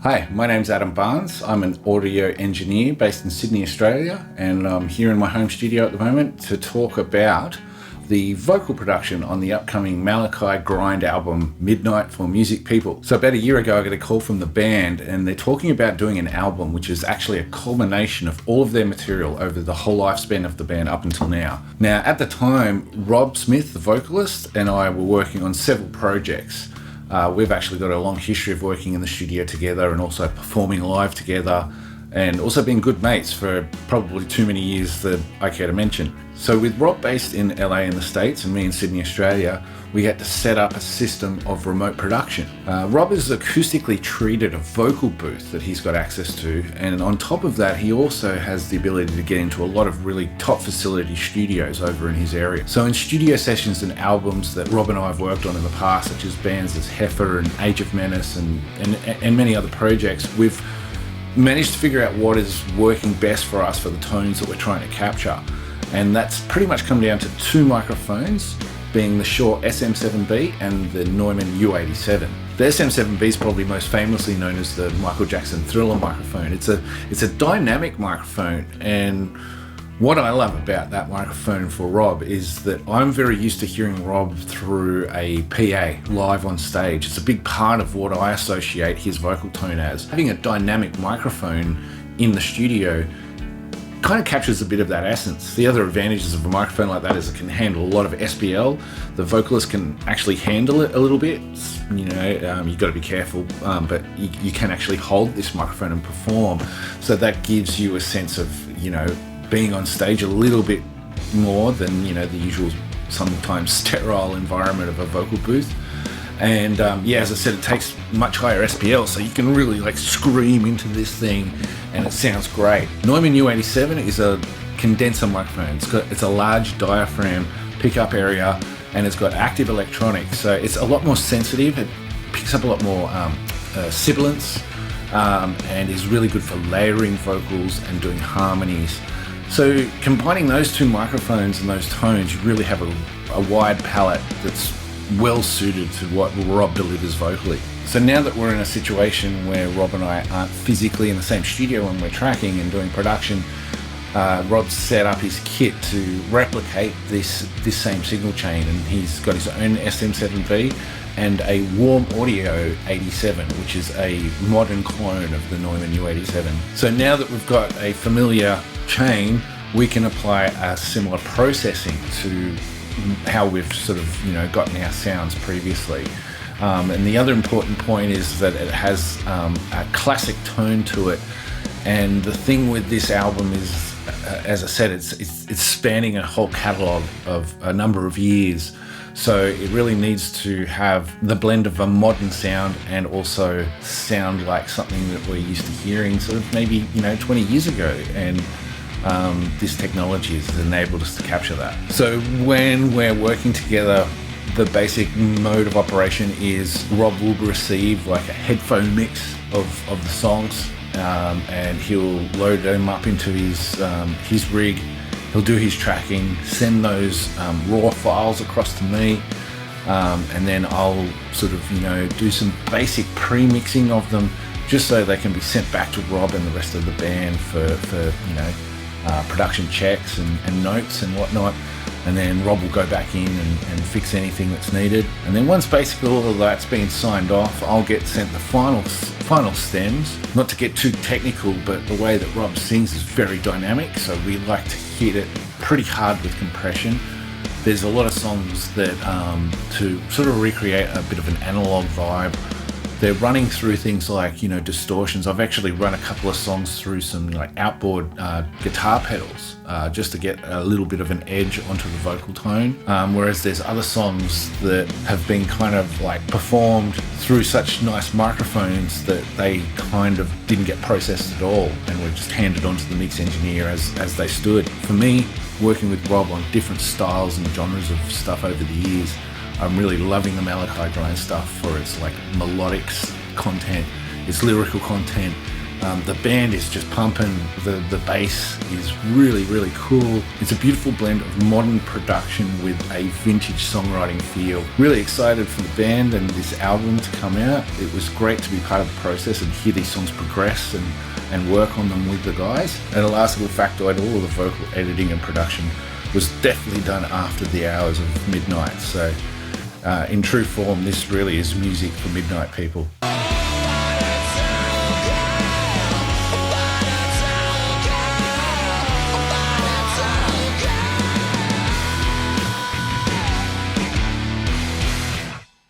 Hi, my name's Adam Barnes. I'm an audio engineer based in Sydney, Australia, and I'm here in my home studio at the moment to talk about the vocal production on the upcoming Malakye Grind album, Midnight for Music People. So about a year ago, I got a call from the band, and they're talking about doing an album which is actually a culmination of all of their material over the whole lifespan of the band up until now. Now, at the time, Rob Smith, the vocalist, and I were working on several projects. We've actually got a long history of working in the studio together and also performing live together, and also being good mates for probably too many years that I care to mention. So with Rob based in LA in the States and me in Sydney, Australia, we had to set up a system of remote production. Rob has acoustically treated a vocal booth that he's got access to, and on top of that, he also has the ability to get into a lot of really top facility studios over in his area. So in studio sessions and albums that Rob and I have worked on in the past, such as bands as Heifer and Age of Menace and many other projects, we've managed to figure out what is working best for us for the tones that we're trying to capture. And that's pretty much come down to two microphones, being the Shure SM7B and the Neumann U87. The SM7B is probably most famously known as the Michael Jackson Thriller microphone. It's a dynamic microphone, and what I love about that microphone for Rob is that I'm very used to hearing Rob through a PA live on stage. It's a big part of what I associate his vocal tone as. Having a dynamic microphone in the studio kind of captures a bit of that essence. The other advantages of a microphone like that is it can handle a lot of SPL. The vocalist can actually handle it a little bit. You've got to be careful, but you can actually hold this microphone and perform. So that gives you a sense of, being on stage a little bit more than, the usual, sometimes sterile environment of a vocal booth. And as I said, it takes much higher SPL, so you can really scream into this thing and it sounds great. Neumann U87 is a condenser microphone. It's a large diaphragm pickup area, and it's got active electronics, so it's a lot more sensitive. It picks up a lot more sibilance, and is really good for layering vocals and doing harmonies. So combining those two microphones and those tones, you really have a wide palette that's well suited to what Rob delivers vocally. So now that we're in a situation where Rob and I aren't physically in the same studio when we're tracking and doing production, Rob's set up his kit to replicate this same signal chain, and he's got his own SM7B and a Warm Audio 87, which is a modern clone of the Neumann U87. So now that we've got a familiar chain, we can apply a similar processing to how we've sort of gotten our sounds previously. And the other important point is that it has a classic tone to it. And the thing with this album is, as I said, it's spanning a whole catalogue of a number of years. So it really needs to have the blend of a modern sound and also sound like something that we're used to hearing sort of maybe 20 years ago. And this technology has enabled us to capture that. So when we're working together, the basic mode of operation is Rob will receive a headphone mix of the songs, and he'll load them up into his rig. He'll do his tracking, send those raw files across to me, and then I'll sort of do some basic pre-mixing of them just so they can be sent back to Rob and the rest of the band for production checks and notes and whatnot. And then Rob will go back in and fix anything that's needed. And then once basically all of that's been signed off, I'll get sent the final stems. Not to get too technical, but the way that Rob sings is very dynamic, so we like to hit it pretty hard with compression. There's a lot of songs that, to sort of recreate a bit of an analog vibe, they're running through things like, distortions. I've actually run a couple of songs through some outboard guitar pedals just to get a little bit of an edge onto the vocal tone. Whereas there's other songs that have been kind of performed through such nice microphones that they kind of didn't get processed at all and were just handed on to the mix engineer as they stood. For me, working with Rob on different styles and genres of stuff over the years, I'm really loving the Malakye Grind stuff for its melodic content, its lyrical content, The band is just pumping. The bass is really, really cool. It's a beautiful blend of modern production with a vintage songwriting feel. Really excited for the band and this album to come out. It was great to be part of the process and hear these songs progress and work on them with the guys. And a last little factoid, all of the vocal editing and production was definitely done after the hours of midnight. So in true form, this really is music for midnight people.